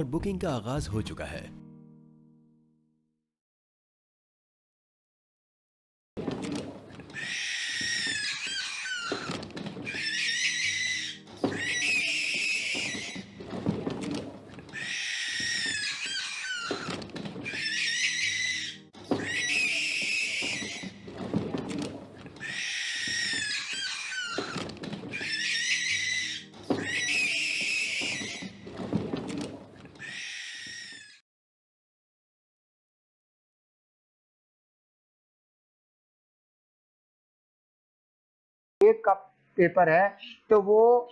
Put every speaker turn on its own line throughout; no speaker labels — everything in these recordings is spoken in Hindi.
और बुकिंग का आगाज हो चुका है।
एक का पेपर है तो वो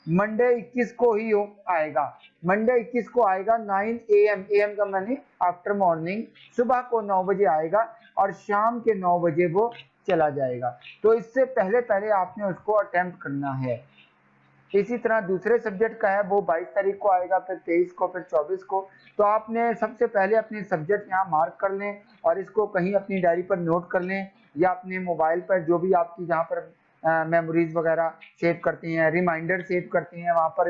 मंडे 21 को ही आएगा। मंडे 21 को आएगा 9 AM। एम का मैंने आफ्टर मॉर्निंग, सुबह को 9 बजे आएगा और शाम के 9 बजे वो चला जाएगा। तो इससे पहले पहले आपने उसको अटेम्प्ट करना है। इसी तरह दूसरे सब्जेक्ट का है, वो 22 तारीख को आएगा, फिर 23 को, फिर 24 को। तो आपने सबसे पहले अपने सब्जेक्ट यहाँ मार्क कर लें और इसको कहीं अपनी डायरी पर नोट कर लें या अपने मोबाइल पर, जो भी आपकी जहाँ पर मेमोरीज वगैरह सेव करती हैं, रिमाइंडर सेव करती हैं वहाँ पर।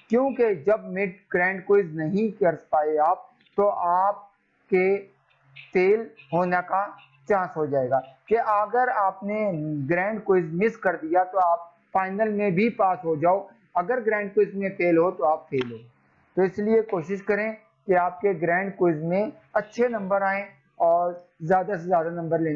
क्योंकि जब मिड ग्रैंड क्विज नहीं कर पाए आप, तो आपके फेल होने का चांस हो जाएगा। कि अगर आपने ग्रैंड क्विज मिस कर दिया तो आप फाइनल में भी पास हो जाओ, अगर ग्रैंड क्विज में फेल हो तो आप फेल हो। तो इसलिए कोशिश करें कि आपके ग्रैंड क्विज में अच्छे नंबर आए और ज्यादा से ज्यादा नंबर लेने